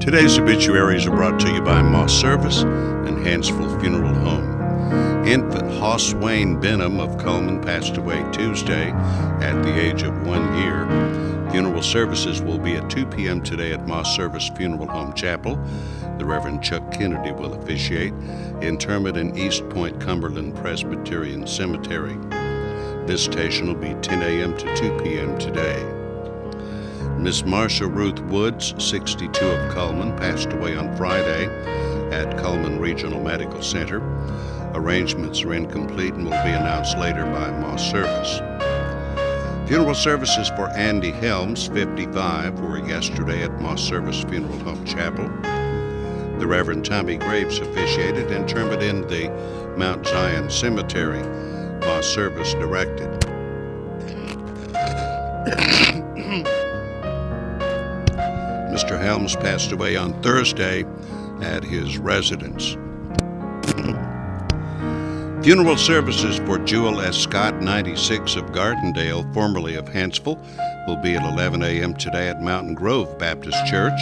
Today's obituaries are brought to you by Moss Service and Hansville Funeral Home. Infant Hoss Wayne Benham of Coleman passed away Tuesday at the age of 1 year. Funeral services will be at 2 p.m. today at Moss Service Funeral Home Chapel. The Reverend Chuck Kennedy will officiate. Interment in East Point Cumberland Presbyterian Cemetery. Visitation will be 10 a.m. to 2 p.m. today. Miss Marcia Ruth Woods, 62 of Coleman, passed away on Friday at Coleman Regional Medical Center. Arrangements are incomplete and will be announced later by Moss Service. Funeral services for Andy Helms, 55, were yesterday at Moss Service Funeral Home Chapel. The Reverend Tommy Graves officiated. Interment in the Mount Zion Cemetery. Moss Service directed. Mr. Helms passed away on Thursday at his residence. Funeral services for Jewel S. Scott, 96 of Gardendale, formerly of Hansville, will be at 11 a.m. today at Mountain Grove Baptist Church.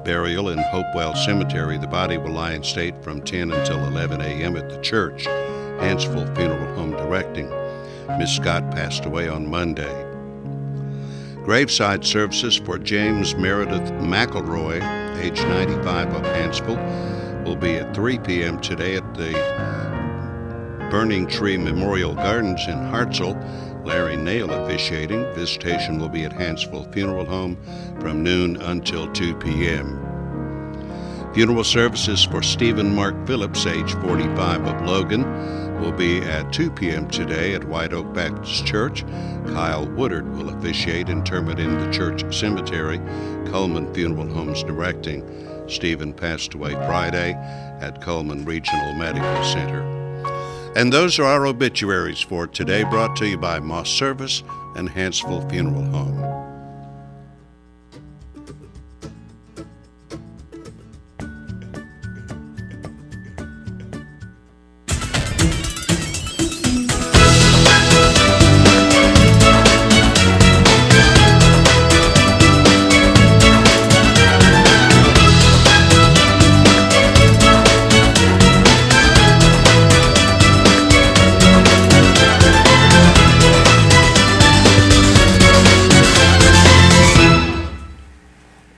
Burial in Hopewell Cemetery. The body will lie in state from 10 until 11 a.m. at the church. Hansville Funeral Home directing. Miss Scott passed away on Monday. Graveside services for James Meredith McElroy, age 95 of Hansville, will be at 3 p.m. today at the Burning Tree Memorial Gardens in Hartselle. Larry Nail officiating. Visitation will be at Hansville Funeral Home from noon until 2 p.m. Funeral services for Stephen Mark Phillips, age 45 of Logan, will be at 2 p.m. today at White Oak Baptist Church. Kyle Woodard will officiate. Interment in the church cemetery. Coleman Funeral Homes directing. Stephen passed away Friday at Coleman Regional Medical Center. And those are our obituaries for today, brought to you by Moss Service and Hansville Funeral Home.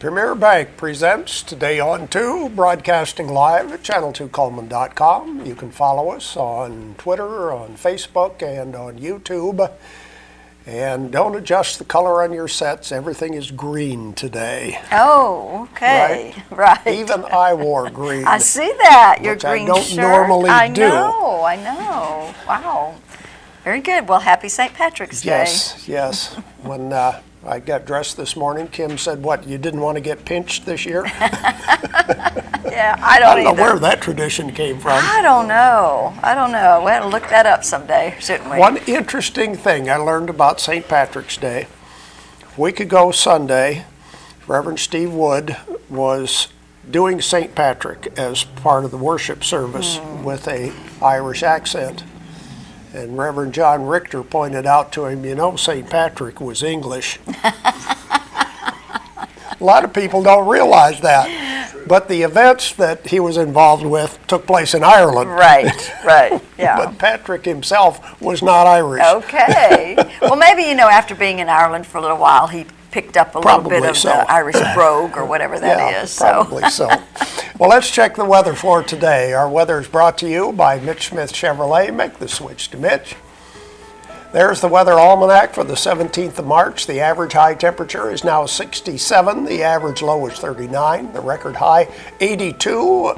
Premier Bank presents Today on 2, broadcasting live at channel2coleman.com. You can follow us on Twitter, on Facebook, and on YouTube. And don't adjust the color on your sets. Everything is green today. Oh, okay. Right. Even I wore green. I see that. Your green I don't shirt. normally do. I know. Wow. Very good. Well, happy St. Patrick's Day. Yes. When I got dressed this morning, Kim said, "What, you didn't want to get pinched this year?" Yeah, I don't know where that tradition came from. I don't know. We'll have to look that up someday, shouldn't we? One interesting thing I learned about St. Patrick's Day, a week ago Sunday, Reverend Steve Wood was doing St. Patrick as part of the worship service with a Irish accent. And Reverend John Richter pointed out to him, St. Patrick was English. A lot of people don't realize that. But the events that he was involved with took place in Ireland. Right, yeah. But Patrick himself was not Irish. Okay. Well, maybe, after being in Ireland for a little while, he picked up a little bit of the Irish brogue or whatever that is. Probably so. Well, let's check the weather for today. Our weather is brought to you by Mitch Smith Chevrolet. Make the switch to Mitch. There's the weather almanac for the 17th of March. The average high temperature is now 67. The average low is 39. The record high, 82,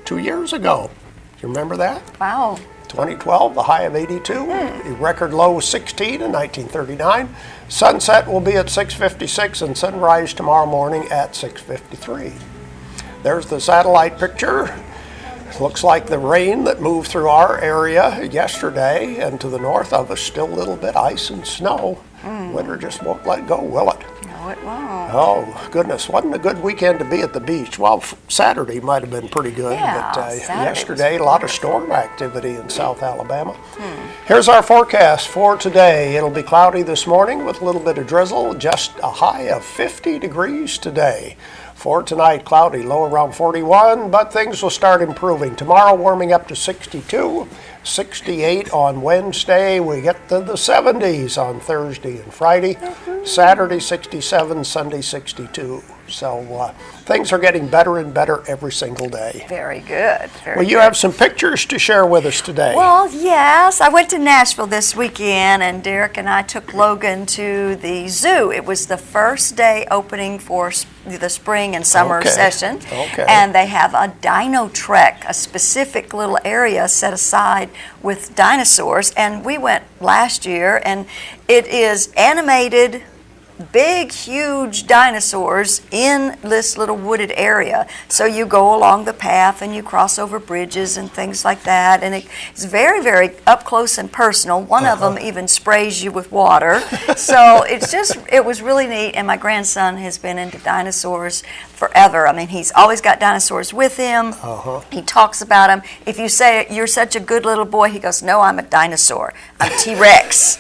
2 years ago. Do you remember that? Wow. 2012, the high of 82. The record low was 16 in 1939. Sunset will be at 6:56 and sunrise tomorrow morning at 6:53. There's the satellite picture. Looks like the rain that moved through our area yesterday and to the north of us, still a little bit ice and snow. Winter just won't let go, will it? No, it won't. Oh, goodness. Wasn't a good weekend to be at the beach. Well, Saturday might have been pretty good, but yesterday, a lot of storm activity in South Alabama. Here's our forecast for today. It'll be cloudy this morning with a little bit of drizzle, just a high of 50 degrees today. For tonight, cloudy, low around 41, but things will start improving. Tomorrow, warming up to 62, 68 on Wednesday. We get to the 70s on Thursday and Friday. Saturday, 67, Sunday, 62. So things are getting better and better every single day. Very good. Well, you have some pictures to share with us today. Well, yes. I went to Nashville this weekend, and Derek and I took Logan to the zoo. It was the first day opening for the spring and summer session. Okay. And they have a dino trek, a specific little area set aside with dinosaurs. And we went last year, and it is animated big, huge dinosaurs in this little wooded area. So you go along the path and you cross over bridges and things like that. And it's very, very up close and personal. One of them even sprays you with water. So it was really neat. And my grandson has been into dinosaurs forever. I mean, he's always got dinosaurs with him. He talks about them. If you say, "You're such a good little boy," he goes, "No, I'm a dinosaur. I'm T-Rex."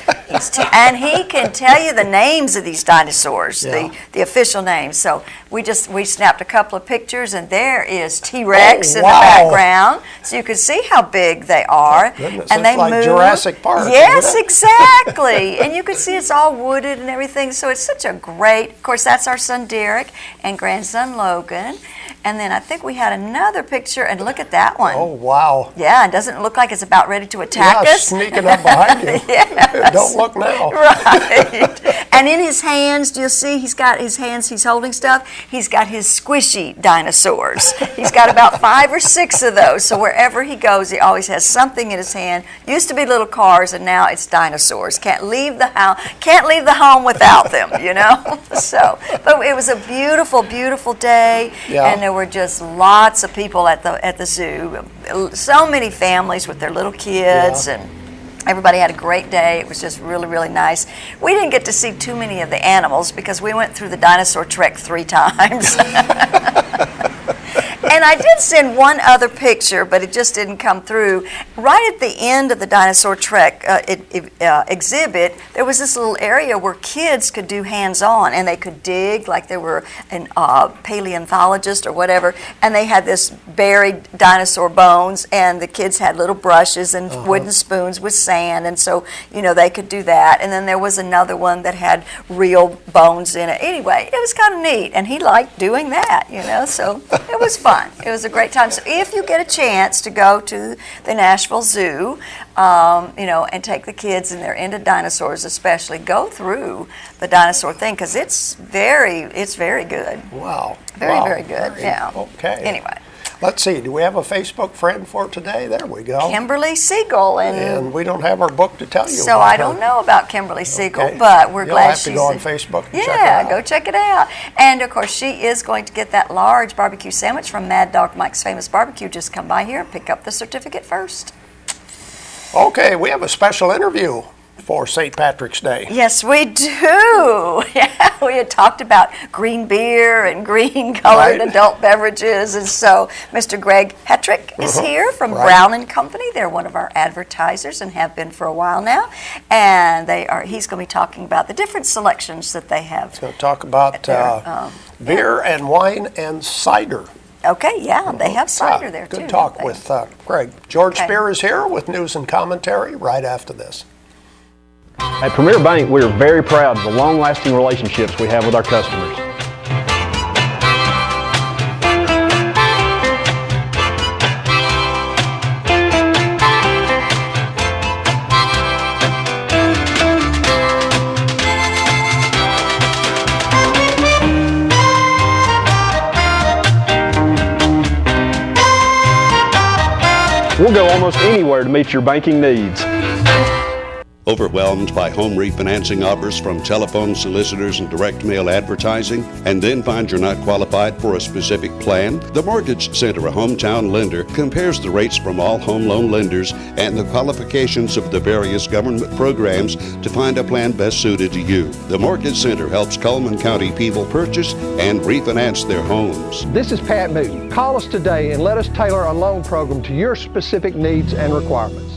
And he can tell you the names of these dinosaurs, the official names. So we snapped a couple of pictures, and there is T-Rex in the background, so you can see how big they are. Goodness, and it's they like move. Jurassic Park. Yes, exactly. And you can see it's all wooded and everything. So it's such a great. Of course, that's our son Derek and grandson Logan. And then I think we had another picture, and look at that one. Oh, wow. Yeah, it doesn't look like it's about ready to attack us. Sneaking up behind you. Yes. Don't look now. Right. And in his hands, do you see he's got his hands, he's holding stuff. He's got his squishy dinosaurs. He's got about 5 or 6 of those. So wherever he goes, he always has something in his hand. Used to be little cars, and now it's dinosaurs. Can't leave the home without them, you know? So, but it was a beautiful, beautiful day. Yeah. And there were just lots of people at the zoo. So many families with their little kids, and everybody had a great day. It was just really, really nice. We didn't get to see too many of the animals because we went through the dinosaur trek 3 times. And I did send one other picture, but it just didn't come through. Right at the end of the dinosaur trek exhibit, there was this little area where kids could do hands-on, and they could dig like they were an paleontologist or whatever, and they had this buried dinosaur bones, and the kids had little brushes and wooden spoons with sand, and so, you know, they could do that. And then there was another one that had real bones in it. Anyway, it was kind of neat, and he liked doing that, you know, so it was fun. It was a great time. So if you get a chance to go to the Nashville Zoo, you know, and take the kids and they're into dinosaurs especially, go through the dinosaur thing because it's very good. Wow. Very good. Great. Yeah. Okay. Anyway. Let's see, do we have a Facebook friend for today? There we go. Kimberly Siegel. And we don't have our book to tell you so about I her. don't know about Kimberly Siegel, Okay. but we're You'll glad have she's... to go on Facebook and check her Yeah, out. go check it out. And, of course, she is going to get that large barbecue sandwich from Mad Dog Mike's Famous Barbecue. Just come by here and pick up the certificate first. Okay, we have a special interview for St. Patrick's Day. Yes, we do. Yeah, we had talked about green beer and green colored adult beverages, and so Mr. Greg Hetrick is here from Brown and Company. They're one of our advertisers and have been for a while now, and he's going to be talking about the different selections that they have. He's going to talk about beer and wine and cider. Okay, yeah, they have cider there too. Good talk with Greg. George Spear is here with news and commentary right after this. At Premier Bank, we are very proud of the long-lasting relationships we have with our customers. We'll go almost anywhere to meet your banking needs. Overwhelmed by home refinancing offers from telephone solicitors and direct mail advertising, and then find you're not qualified for a specific plan? The Mortgage Center, a hometown lender, compares the rates from all home loan lenders and the qualifications of the various government programs to find a plan best suited to you. The Mortgage Center helps Cullman County people purchase and refinance their homes. This is Pat Newton. Call us today and let us tailor a loan program to your specific needs and requirements.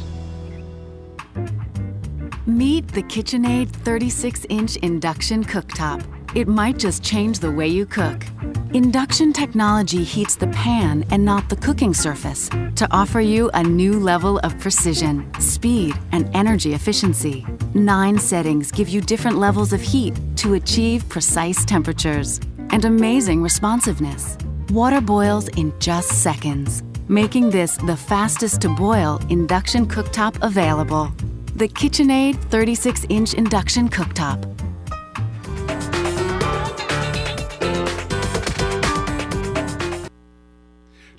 Meet the KitchenAid 36-inch induction cooktop. It might just change the way you cook. Induction technology heats the pan and not the cooking surface to offer you a new level of precision, speed, and energy efficiency. 9 settings give you different levels of heat to achieve precise temperatures and amazing responsiveness. Water boils in just seconds, making this the fastest to boil induction cooktop available. The KitchenAid 36-inch induction cooktop.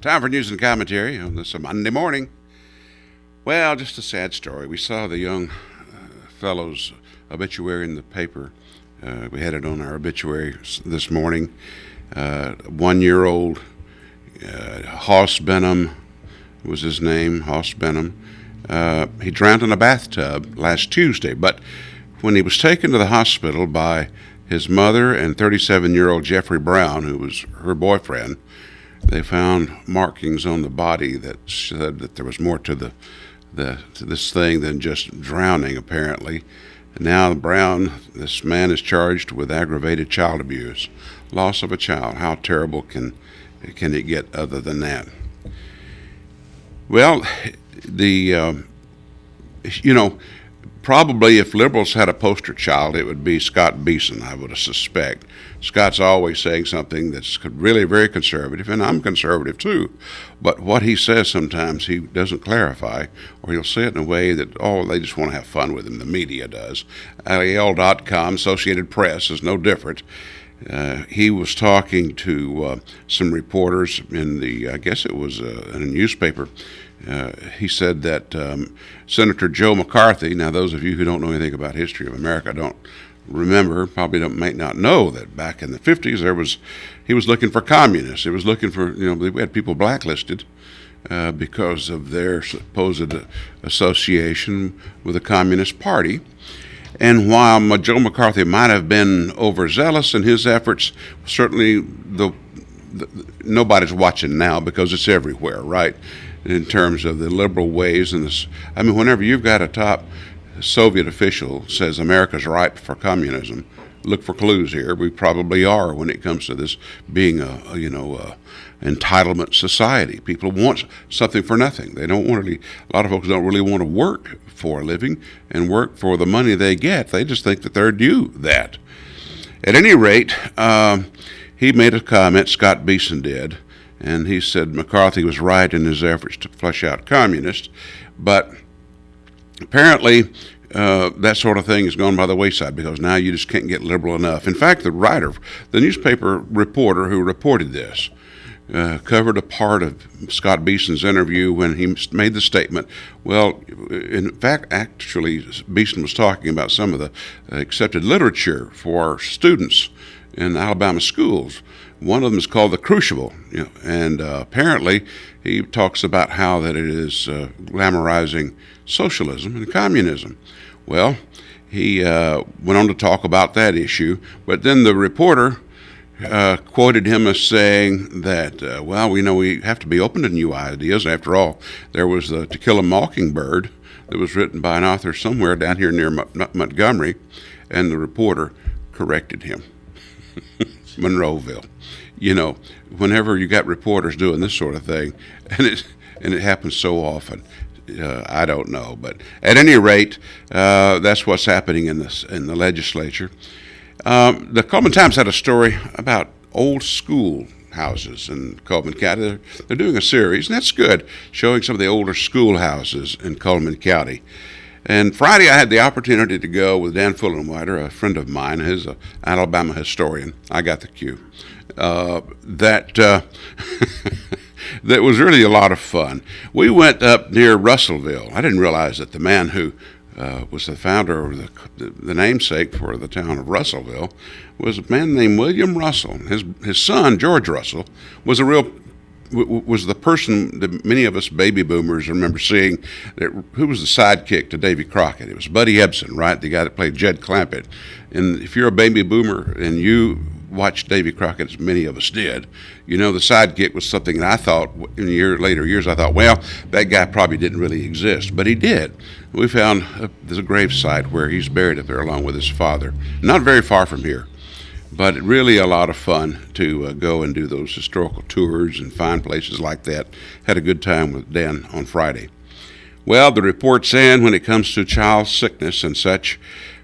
Time for news and commentary on this Monday morning. Well, just a sad story. We saw the young fellow's obituary in the paper. We had it on our obituary this morning. 1-year-old Hoss Benham was his name, Hoss Benham. He drowned in a bathtub last Tuesday, but when he was taken to the hospital by his mother and 37-year-old Jeffrey Brown, who was her boyfriend, they found markings on the body that said that there was more to this thing than just drowning, apparently. Now Brown, this man, is charged with aggravated child abuse, loss of a child. How terrible can it get other than that? Well, probably if liberals had a poster child, it would be Scott Beeson, I would suspect. Scott's always saying something that's really very conservative, and I'm conservative too. But what he says sometimes he doesn't clarify, or he'll say it in a way that, they just want to have fun with him. The media does. AL.com, Associated Press, is no different. He was talking to some reporters in I guess it was in a newspaper. He said that Senator Joe McCarthy, now those of you who don't know anything about history of America don't remember, might not know that back in the 50s he was looking for communists. He was looking for, we had people blacklisted because of their supposed association with the Communist Party. And while Joe McCarthy might have been overzealous in his efforts, certainly nobody's watching now because it's everywhere, right? In terms of the liberal ways and this, whenever you've got a top Soviet official says America's ripe for communism, look for clues here. We probably are when it comes to this being a entitlement society. People want something for nothing. They don't want a lot of folks don't really want to work for a living and work for the money they get. They just think that they're due that. At any rate, he made a comment, Scott Beeson did, and he said McCarthy was right in his efforts to flush out communists, but apparently that sort of thing has gone by the wayside because now you just can't get liberal enough. In fact, the newspaper reporter who reported this, covered a part of Scott Beeson's interview when he made the statement. Well, in fact, actually, Beeson was talking about some of the accepted literature for students in Alabama schools. One of them is called The Crucible, and apparently he talks about how that it is glamorizing socialism and communism. Well, he went on to talk about that issue, but then the reporter quoted him as saying that, we have to be open to new ideas. After all, there was the To Kill a Mockingbird that was written by an author somewhere down here near Montgomery, and the reporter corrected him. Monroeville. Whenever you got reporters doing this sort of thing, and it happens so often, I don't know. But at any rate, that's what's happening in the legislature. The Coleman Times had a story about old school houses in Coleman County. They're doing a series, and that's good, showing some of the older schoolhouses in Coleman County. And Friday I had the opportunity to go with Dan Fullenwider, a friend of mine, who's an Alabama historian. I got the cue. That was really a lot of fun. We went up near Russellville. I didn't realize that the man who was the founder of the namesake for the town of Russellville was a man named William Russell. His son, George Russell, was the person that many of us baby boomers remember seeing, who was the sidekick to Davy Crockett. It was Buddy Ebsen, right? The guy that played Jed Clampett. And if you're a baby boomer and you watched Davy Crockett, as many of us did, the sidekick was something that I thought in later years, I thought, well, that guy probably didn't really exist, but he did. We found there's a grave site where he's buried up there along with his father, not very far from here. But really a lot of fun to go and do those historical tours and find places like that. Had a good time with Dan on Friday. Well, the report's in when it comes to child sickness and such.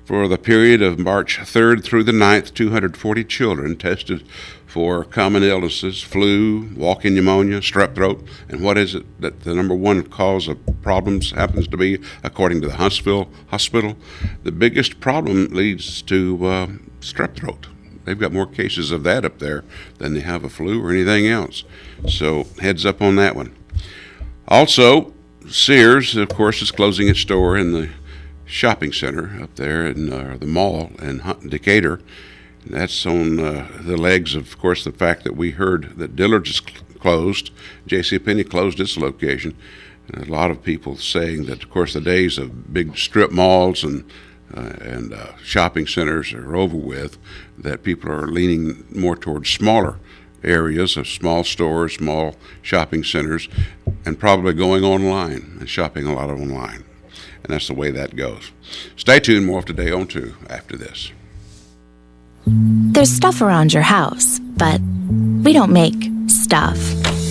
For the period of March 3rd through the 9th, 240 children tested for common illnesses, flu, walking pneumonia, strep throat, and what is it that the number one cause of problems happens to be, according to the Huntsville Hospital? The biggest problem leads to strep throat. They've got more cases of that up there than they have of flu or anything else. So heads up on that one. Also, Sears, of course, is closing its store in the shopping center up there in the mall in Decatur. That's on the legs of course, the fact that we heard that Dillard's is closed. JCPenney closed its location. And a lot of people saying that, of course, the days of big strip malls and shopping centers are over with, that people are leaning more towards smaller areas of small stores, small shopping centers, and probably going online and shopping a lot online. And that's the way that goes. Stay tuned, more of Today on 2 after this. There's stuff around your house, but we don't make stuff.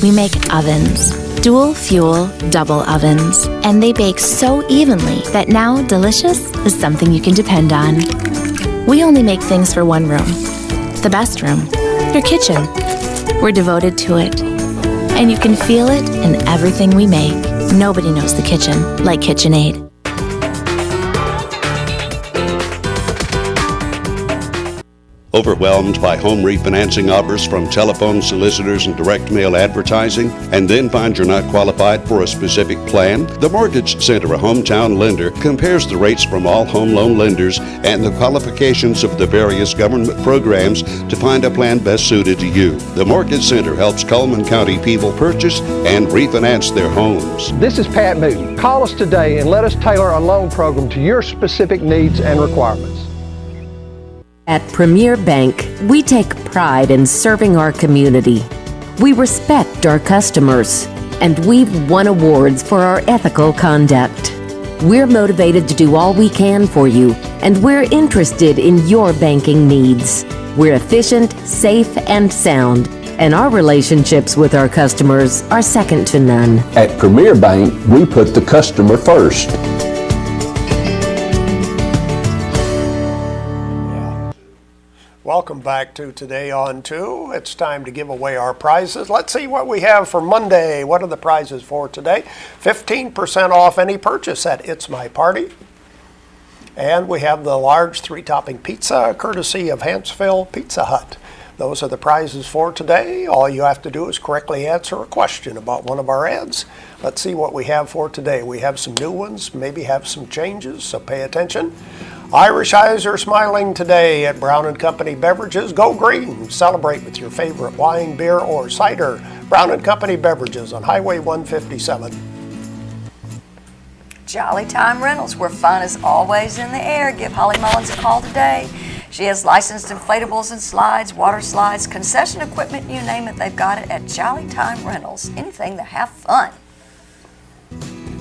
We make ovens. Dual fuel, double ovens. And they bake so evenly that now delicious is something you can depend on. We only make things for one room. The best room. Your kitchen. We're devoted to it. And you can feel it in everything we make. Nobody knows the kitchen like KitchenAid. Overwhelmed by home refinancing offers from telephone solicitors and direct mail advertising, and then find you're not qualified for a specific plan? The Mortgage Center, a hometown lender, compares the rates from all home loan lenders and the qualifications of the various government programs to find a plan best suited to you. The Mortgage Center helps Cullman County people purchase and refinance their homes. This is Pat Newton. Call us today and let us tailor a loan program to your specific needs and requirements. At Premier Bank, we take pride in serving our community. We respect our customers, and we've won awards for our ethical conduct. We're motivated to do all we can for you, and we're interested in your banking needs. We're efficient, safe, and sound, and our relationships with our customers are second to none. At Premier Bank, we put the customer first. Welcome back to Today on 2. It's time to give away our prizes. Let's see what we have for Monday. What are the prizes for today? 15% off any purchase at It's My Party. And we have the large 3-topping pizza, courtesy of Hanceville Pizza Hut. Those are the prizes for today. All you have to do is correctly answer a question about one of our ads. Let's see what we have for today. We have some new ones, maybe have some changes, so pay attention. Irish eyes are smiling today at Brown & Company Beverages. Go green. Celebrate with your favorite wine, beer, or cider. Brown & Company Beverages on Highway 157. Jolly Time Rentals, where fun is always in the air. Give Holly Mullins a call today. She has licensed inflatables and slides, water slides, concession equipment, you name it, they've got it at Jolly Time Rentals. Anything to have fun.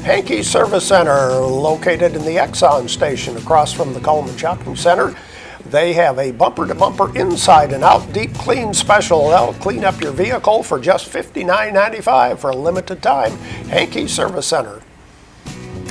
Hankey Service Center, located in the Exxon station across from the Cullman Shopping Center. They have a bumper-to-bumper inside and out deep clean special. They'll clean up your vehicle for just $59.95 for a limited time. Hankey Service Center.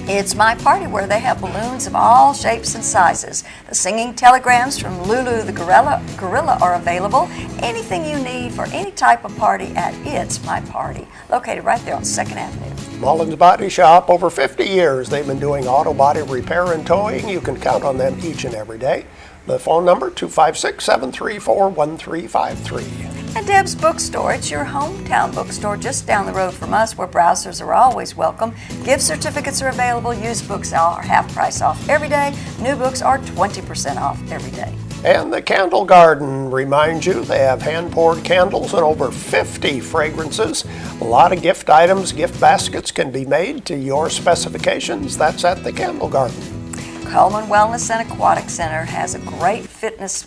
It's My Party, where they have balloons of all shapes and sizes. The singing telegrams from Lulu the Gorilla are available. Anything you need for any type of party at It's My Party, located right there on 2nd Avenue. Mullins Body Shop, over 50 years they've been doing auto body repair and towing. You can count on them each and every day. The phone number, 256-734-1353. And Deb's Bookstore, it's your hometown bookstore just down the road from us, where browsers are always welcome. Gift certificates are available. Used books are half price off every day. New books are 20% off every day. And the Candle Garden reminds you they have hand-poured candles and over 50 fragrances. A lot of gift items, gift baskets can be made to your specifications. That's at the Candle Garden. Cullman Wellness and Aquatic Center has a great fitness,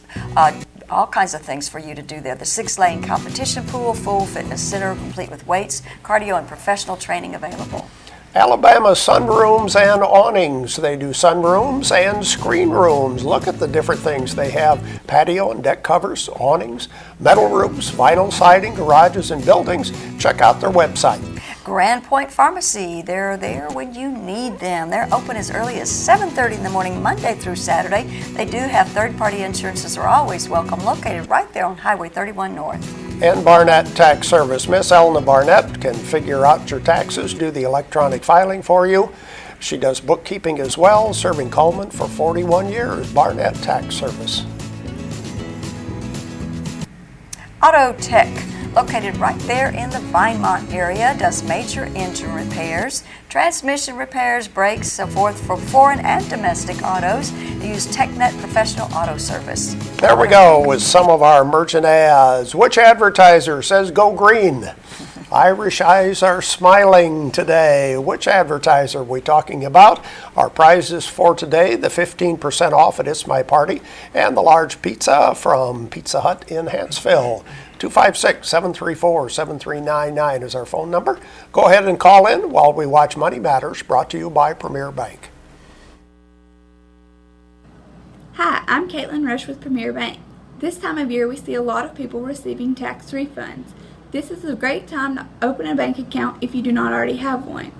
all kinds of things for you to do there. The 6-lane competition pool, full fitness center complete with weights, cardio, and professional training available. Alabama Sunrooms and Awnings. They do sunrooms and screen rooms. Look at the different things they have. Patio and deck covers, awnings, metal roofs, vinyl siding, garages and buildings. Check out their website. Grand Point Pharmacy, they're there when you need them. They're open as early as 7:30 in the morning, Monday through Saturday. They do have third-party insurances are always welcome, located right there on Highway 31 North. And Barnett Tax Service. Miss Elna Barnett can figure out your taxes, do the electronic filing for you. She does bookkeeping as well, serving Coleman for 41 years. Barnett Tax Service. Auto Tech, located right there in the Vinemont area, does major engine repairs, transmission repairs, brakes, so forth for foreign and domestic autos. They use TechNet Professional Auto Service. There we go with some of our merchant ads. Which advertiser says go green? Irish eyes are smiling today. Which advertiser are we talking about? Our prizes for today, the 15% off at It's My Party and the large pizza from Pizza Hut in Hanceville. 256-734-7399 is our phone number. Go ahead and call in while we watch Money Matters, brought to you by Premier Bank. Hi, I'm Caitlin Rush with Premier Bank. This time of year we see a lot of people receiving tax refunds. This is a great time to open a bank account if you do not already have one.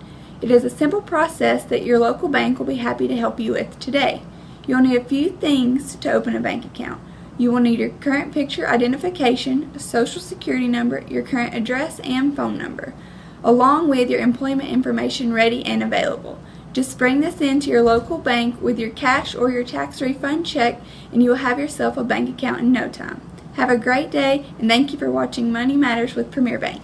It is a simple process that your local bank will be happy to help you with today. You'll need a few things to open a bank account. You will need your current picture identification, a social security number, your current address and phone number, along with your employment information ready and available. Just bring this into your local bank with your cash or your tax refund check and you will have yourself a bank account in no time. Have a great day and thank you for watching Money Matters with Premier Bank.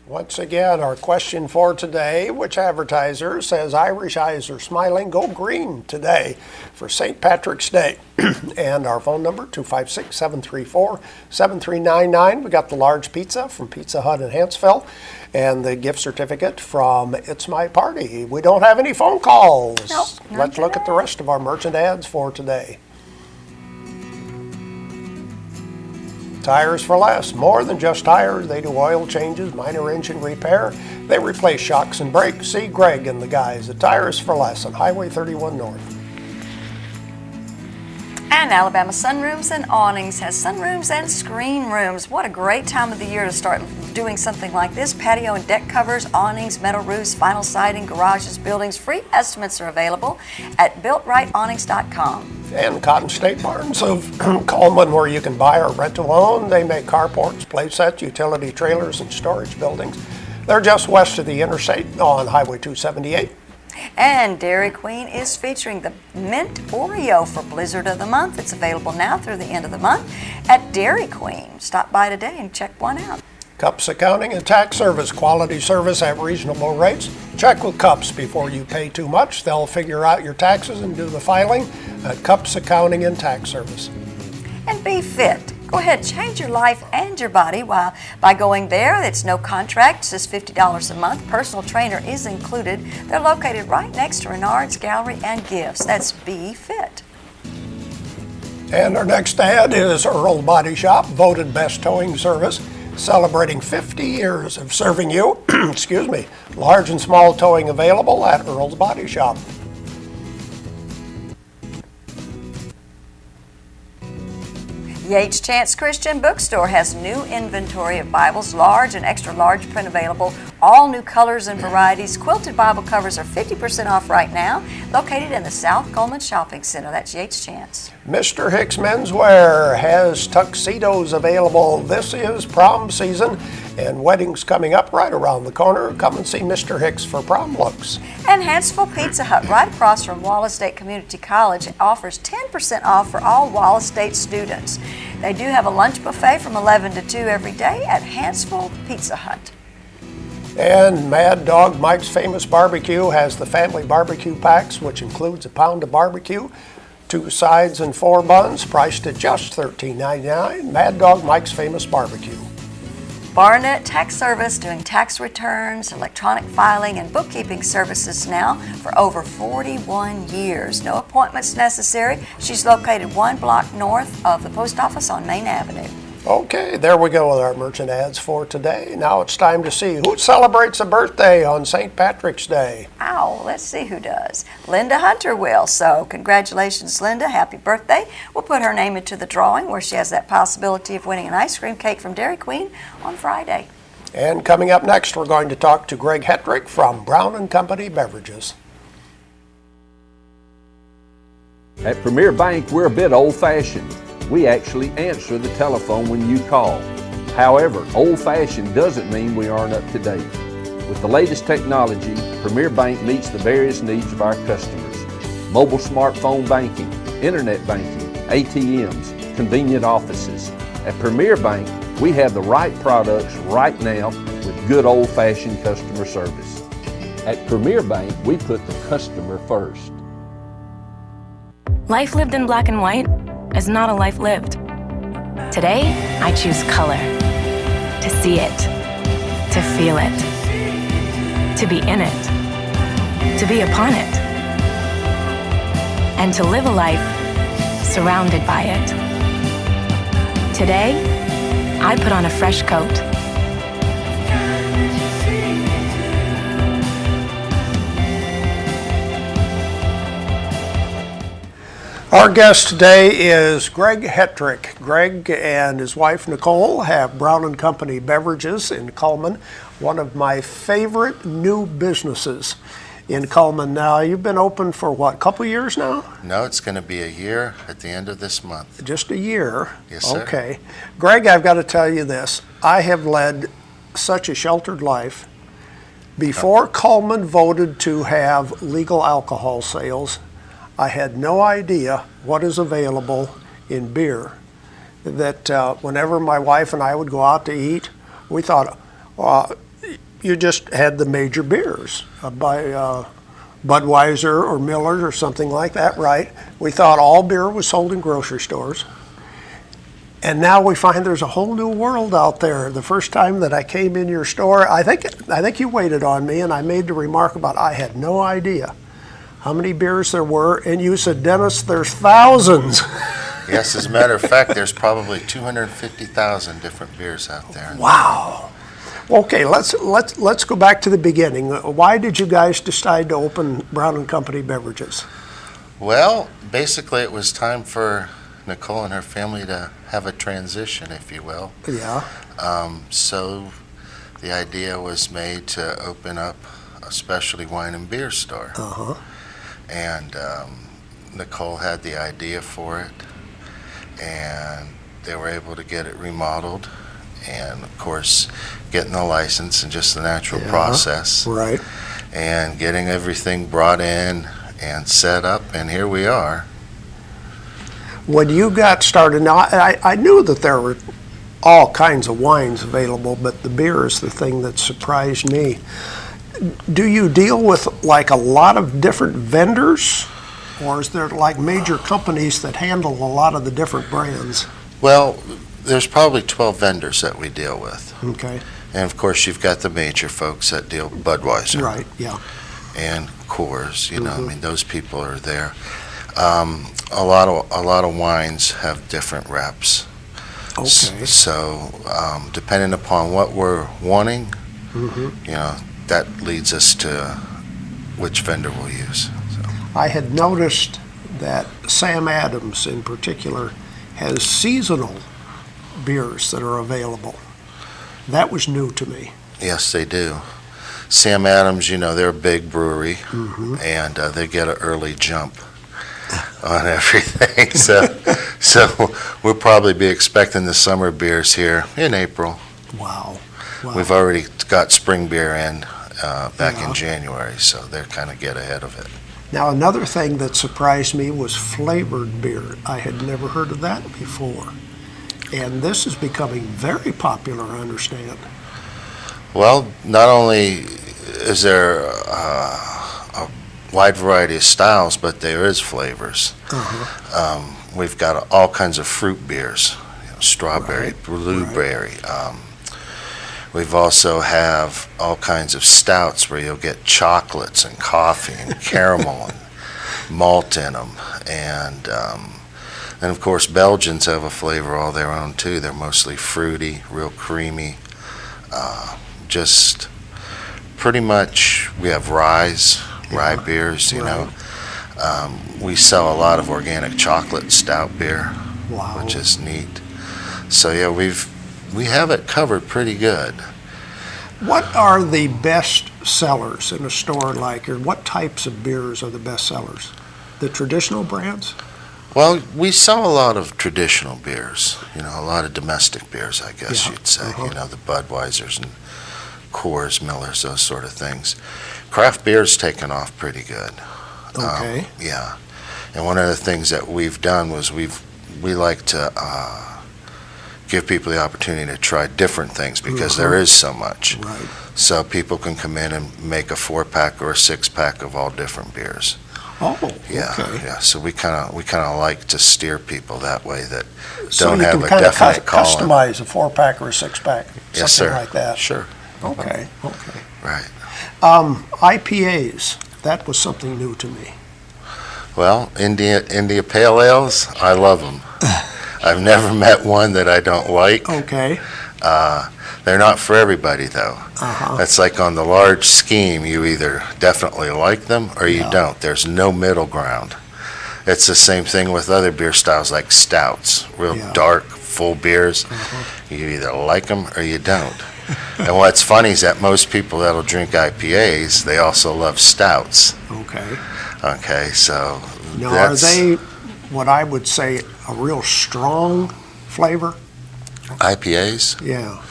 Once again, our question for today, which advertiser says Irish eyes are smiling, go green today for St. Patrick's Day? And our phone number, 256-734-7399. We got the large pizza from Pizza Hut in Hanceville and the gift certificate from It's My Party. We don't have any phone calls. Nope, Let's look at the rest of our merchant ads for today. Tires for Less, more than just tires. They do oil changes, minor engine repair. They replace shocks and brakes. See Greg and the guys at Tires for Less on Highway 31 North. And Alabama Sunrooms and Awnings has sunrooms and screen rooms. What a great time of the year to start doing something like this. Patio and deck covers, awnings, metal roofs, vinyl siding, garages, buildings. Free estimates are available at BuiltRightAwnings.com. And Cotton State Barns of Coleman, where you can buy or rent to own. They make carports, play sets, utility trailers, and storage buildings. They're just west of the interstate on Highway 278. And Dairy Queen is featuring the Mint Oreo for Blizzard of the Month. It's available now through the end of the month at Dairy Queen. Stop by today and check one out. Cups Accounting and Tax Service, quality service at reasonable rates. Check with Cups before you pay too much. They'll figure out your taxes and do the filing at Cups Accounting and Tax Service. And Be Fit. Go ahead, change your life and your body by going there. It's no contract, it's just $50 a month. Personal trainer is included. They're located right next to Renard's Gallery and Gifts. That's Be Fit. And our next ad is Earl Body Shop, voted best towing service, celebrating 50 years of serving you. Excuse me. Large and small towing available at Earl's Body Shop. Yates Chance Christian Bookstore has new inventory of Bibles, large and extra large print available, all new colors and varieties. Quilted Bible covers are 50% off right now, located in the South Coleman Shopping Center. That's Yates Chance. Mr. Hicks Menswear has tuxedos available. This is prom season and weddings coming up right around the corner. Come and see Mr. Hicks for prom looks. And Hanceville Pizza Hut, right across from Wallace State Community College, offers 10% off for all Wallace State students. They do have a lunch buffet from 11 to 2 every day at Hanceville Pizza Hut. And Mad Dog Mike's Famous Barbecue has the family barbecue packs, which includes a pound of barbecue, 2 sides and 4 buns, priced at just $13.99. Mad Dog Mike's Famous Barbecue. Barnett Tax Service, doing tax returns, electronic filing, and bookkeeping services now for over 41 years. No appointments necessary. She's located 1 block north of the post office on Main Avenue. Okay, there we go with our merchant ads for today. Now it's time to see who celebrates a birthday on St. Patrick's Day. Ow, let's see who does. Linda Hunter will. So congratulations, Linda. Happy birthday. We'll put her name into the drawing where she has that possibility of winning an ice cream cake from Dairy Queen on Friday. And coming up next, we're going to talk to Greg Hetrick from Brown & Company Beverages. At Premier Bank, we're a bit old-fashioned. We actually answer the telephone when you call. However, old-fashioned doesn't mean we aren't up to date. With the latest technology, Premier Bank meets the various needs of our customers. Mobile smartphone banking, internet banking, ATMs, convenient offices. At Premier Bank, we have the right products right now with good old-fashioned customer service. At Premier Bank, we put the customer first. Life lived in black and white is not a life lived. Today, I choose color. To see it. To feel it. To be in it. To be upon it. And to live a life surrounded by it. Today, I put on a fresh coat. Our guest today is Greg Hetrick. Greg and his wife Nicole have Brown & Company Beverages in Cullman, one of my favorite new businesses in Cullman. Now, you've been open for what, a couple years now? No, it's going to be a year at the end of this month. Just a year? Yes, sir. Okay. Greg, I've got to tell you this. I have led such a sheltered life. Before Cullman voted to have legal alcohol sales, I had no idea what is available in beer. That whenever my wife and I would go out to eat, we thought, you just had the major beers by Budweiser or Miller or something like that, right? We thought all beer was sold in grocery stores. And now we find there's a whole new world out there. The first time that I came in your store, I think you waited on me, and I made the remark about I had no idea how many beers there were, and you said, Dennis, there's thousands. Yes, as a matter of fact, there's probably 250,000 different beers out there. Wow. Okay, let's go back to the beginning. Why did you guys decide to open Brown & Company Beverages? Well, basically it was time for Nicole and her family to have a transition, if you will. Yeah. So the idea was made to open up a specialty wine and beer store. Uh-huh. And Nicole had the idea for it, and they were able to get it remodeled, and of course getting the license and just the natural process, right, and getting everything brought in and set up, and here we are. When you got started, now I knew that there were all kinds of wines available, but the beer is the thing that surprised me. Do you deal with like a lot of different vendors, or is there like major companies that handle a lot of the different brands? Well, there's probably 12 vendors that we deal with. Okay. And of course you've got the major folks that deal with Budweiser. Right, yeah. And Coors, you know, I mean, those people are there. A lot of wines have different reps. Okay. So depending upon what we're wanting, you know, that leads us to which vendor we'll use. So. I had noticed that Sam Adams in particular has seasonal beers that are available. That was new to me. Yes, they do. Sam Adams, you know, they're a big brewery, and they get an early jump on everything. So we'll probably be expecting the summer beers here in April. Wow. We've already got spring beer in back in January, so they're kind of get ahead of it. Now, another thing that surprised me was flavored beer. I had never heard of that before. And this is becoming very popular, I understand. Well, not only is there a wide variety of styles, but there is flavors. We've got all kinds of fruit beers, you know, strawberry, blueberry. We've also have all kinds of stouts where you'll get chocolates and coffee and caramel and malt in them. And And of course, Belgians have a flavor all their own too. They're mostly fruity, real creamy. Just pretty much, we have rye beers, you know. We sell a lot of organic chocolate stout beer, which is neat. So yeah, we have it covered pretty good. What are the best sellers in a store like, or what types of beers are the best sellers? The traditional brands? Well, we sell a lot of traditional beers, you know, a lot of domestic beers, I guess you'd say, you know, the Budweisers and Coors, Millers, those sort of things. Craft beer's taken off pretty good. Okay. Yeah. And one of the things that we've done was we like to give people the opportunity to try different things because there is so much. Right. So people can come in and make a 4-pack or a 6-pack of all different beers. Oh, yeah, okay. yeah. So we kind of like to steer people that way that So don't you have can a kind of definite calling. customize a 4-pack or a 6-pack, Yes, something sir. like that. Sure. Okay, okay. Right. IPAs, that was something new to me. Well, India Pale Ales, I love them. I've never met one that I don't like. Okay. They're not for everybody, though. That's like on the large scheme, you either definitely like them or you don't. There's no middle ground. It's the same thing with other beer styles like stouts, real dark, full beers. You either like them or you don't. And what's funny is that most people that'll drink IPAs, they also love stouts. Okay. Okay, so Now, are they what I would say a real strong flavor? IPAs? Yeah.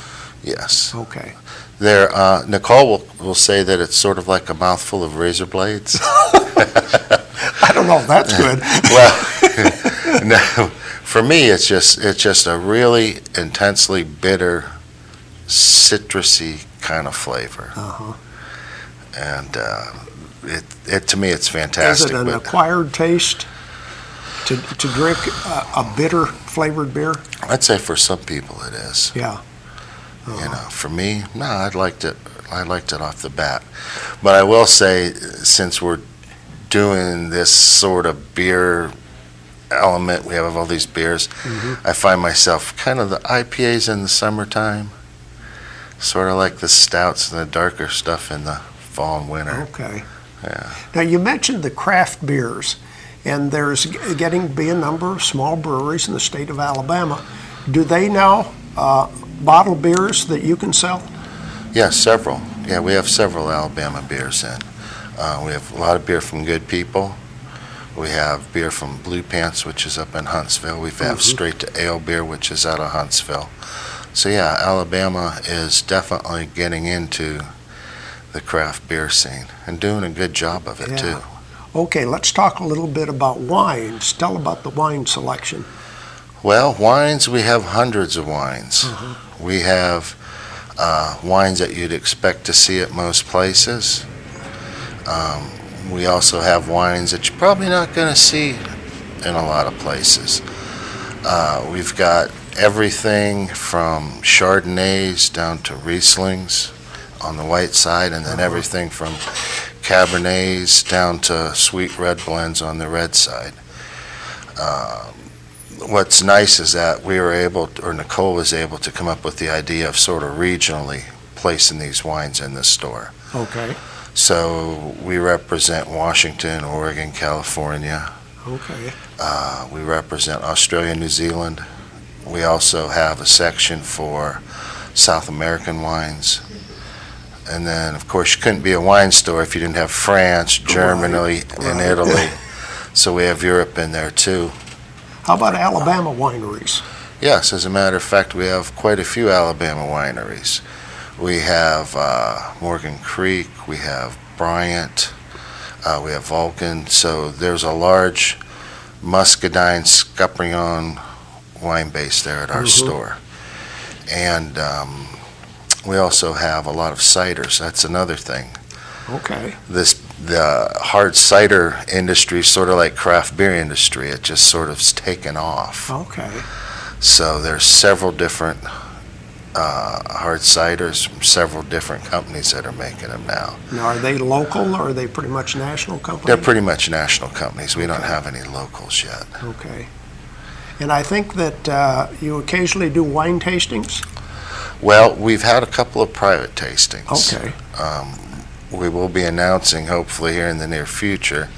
Yes. Okay. They're, Nicole will say that it's sort of like a mouthful of razor blades. I don't know if that's good. Well, no, for me, it's just a really intensely bitter, citrusy kind of flavor. And it to me, it's fantastic. Is it an acquired taste to drink a bitter flavored beer? I'd say for some people it is. Yeah. You know, for me, no, I liked it off the bat. But I will say, since we're doing this sort of beer element, we have all these beers, I find myself kind of the IPAs in the summertime, sort of like the stouts and the darker stuff in the fall and winter. Okay. Yeah. Now, you mentioned the craft beers, and there's getting to be a number of small breweries in the state of Alabama. Do they now bottle beers that you can sell? Yeah, several. Yeah, we have several Alabama beers in. We have a lot of beer from Good People. We have beer from Blue Pants, which is up in Huntsville. We have Straight to Ale beer, which is out of Huntsville. So yeah, Alabama is definitely getting into the craft beer scene and doing a good job of it too. Okay, let's talk a little bit about wines. Tell about the wine selection. Well, wines, we have hundreds of wines. We have wines that you'd expect to see at most places. We also have wines that you're probably not going to see in a lot of places. We've got everything from Chardonnays down to Rieslings on the white side, and then everything from Cabernets down to sweet red blends on the red side. What's nice is that we were able, or Nicole was able to come up with the idea of sort of regionally placing these wines in the store. Okay. So we represent Washington, Oregon, California. Okay. We represent Australia, New Zealand. We also have a section for South American wines. And then, of course, you couldn't be a wine store if you didn't have France, Germany, and Italy. So we have Europe in there, too. How about Alabama wineries? Yes, as a matter of fact, we have quite a few Alabama wineries. We have Morgan Creek, we have Bryant, we have Vulcan. So there's a large Muscadine Scuppernong wine base there at our store. And we also have a lot of ciders. That's another thing. Okay. The hard cider industry is sort of like craft beer industry. It just sort of's taken off. Okay. So there's several different hard ciders from several different companies that are making them now. Now, are they local or are they pretty much national companies? They're pretty much national companies. We don't have any locals yet. Okay. And I think that you occasionally do wine tastings? Well, we've had a couple of private tastings. Okay. We will be announcing, hopefully here in the near future,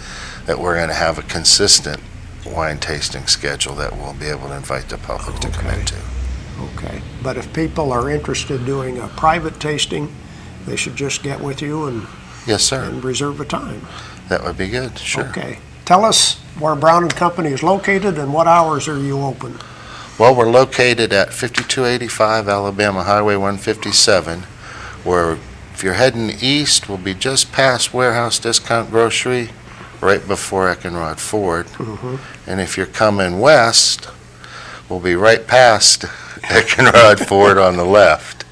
that we're going to have a consistent wine tasting schedule that we'll be able to invite the public to come into. Okay. But if people are interested in doing a private tasting, they should just get with you and Yes, sir. And reserve a time. That would be good, sure. Okay. Tell us where Brown and Company is located and what hours are you open? Well, we're located at 5285 Alabama Highway 157, where if you're heading east, we'll be just past Warehouse Discount Grocery, right before Eckenrod Ford. And if you're coming west, we'll be right past Eckenrod Ford on the left.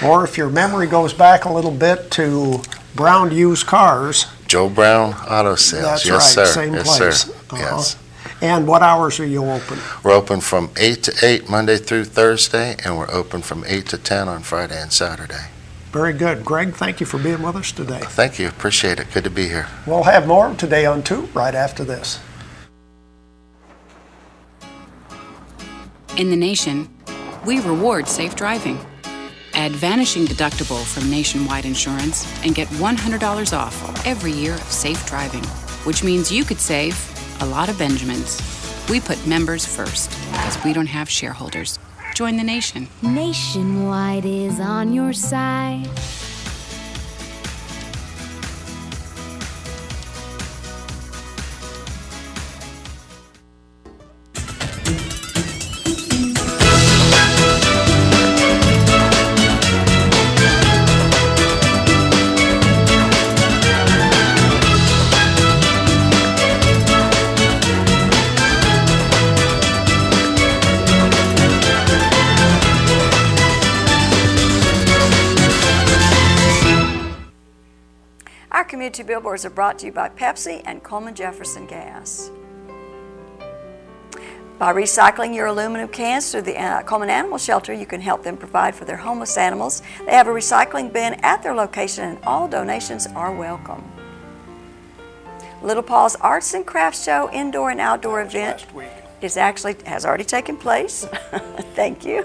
Or if your memory goes back a little bit to Brown Used Cars. Joe Brown Auto Sales. That's Yes, right, sir. same Yes, place. sir. Yes. And what hours are you open? We're open from 8 to 8 Monday through Thursday, and we're open from 8 to 10 on Friday and Saturday. Very good. Greg, thank you for being with us today. Thank you. Appreciate it. Good to be here. We'll have more Today on 2 right after this. In the nation, we reward safe driving. Add Vanishing Deductible from Nationwide Insurance and get $100 off every year of safe driving, which means you could save a lot of Benjamins. We put members first because we don't have shareholders. Join the nation. Nationwide is on your side. Our community billboards are brought to you by Pepsi and Coleman Jefferson Gas. By recycling your aluminum cans through the Coleman Animal Shelter, you can help them provide for their homeless animals. They have a recycling bin at their location and all donations are welcome. Little Paul's Arts and Crafts Show indoor and outdoor event has already taken place. Thank you.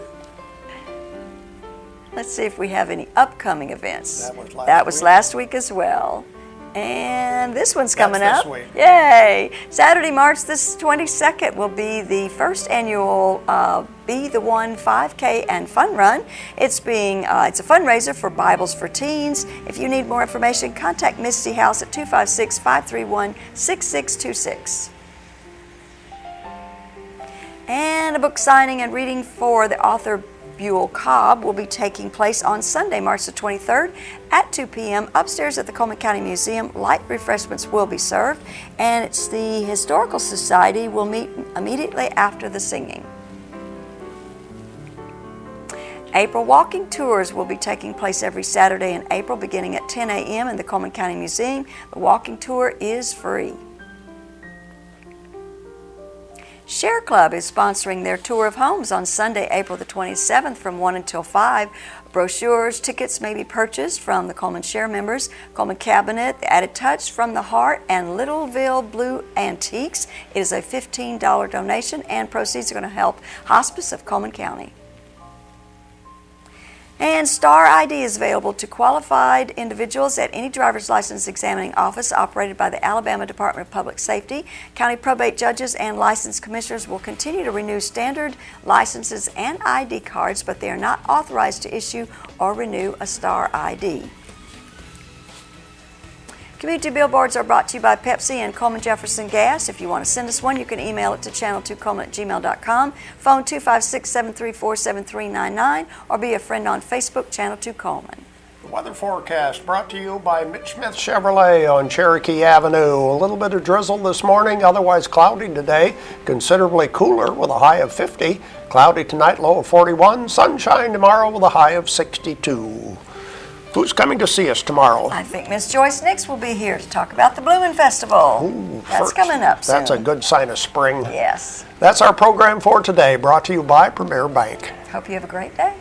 Let's see if we have any upcoming events. That was last week as well. And this one's coming up. This week. Yay! Saturday, March the 22nd will be the first annual Be the One 5K and Fun Run. It's a fundraiser for Bibles for Teens. If you need more information, contact Misty House at 256-531-6626. And a book signing and reading for the author Buell Cobb will be taking place on Sunday, March the 23rd at 2 p.m. upstairs at the Coleman County Museum. Light refreshments will be served, and it's the Historical Society will meet immediately after the singing. April walking tours will be taking place every Saturday in April beginning at 10 a.m. in the Coleman County Museum. The walking tour is free. Share Club is sponsoring their tour of homes on Sunday, April the 27th from 1 until 5. Brochures, tickets may be purchased from the Coleman Share members, Coleman Cabinet, The Added Touch, From the Heart, and Littleville Blue Antiques. It is a $15 donation and proceeds are going to help Hospice of Coleman County. And Star ID is available to qualified individuals at any driver's license examining office operated by the Alabama Department of Public Safety. County probate judges and license commissioners will continue to renew standard licenses and ID cards, but they are not authorized to issue or renew a Star ID. Community billboards are brought to you by Pepsi and Coleman Jefferson Gas. If you want to send us one, you can email it to channel2coleman@gmail.com, phone 256-734-7399, or be a friend on Facebook, Channel 2 Coleman. The weather forecast brought to you by Mitch Smith Chevrolet on Cherokee Avenue. A little bit of drizzle this morning, otherwise cloudy today. Considerably cooler with a high of 50. Cloudy tonight, low of 41. Sunshine tomorrow with a high of 62. Who's coming to see us tomorrow? I think Miss Joyce Nix will be here to talk about the Bloomin' Festival. Ooh, that's coming up soon. That's a good sign of spring. Yes. That's our program for today, brought to you by Premier Bank. Hope you have a great day.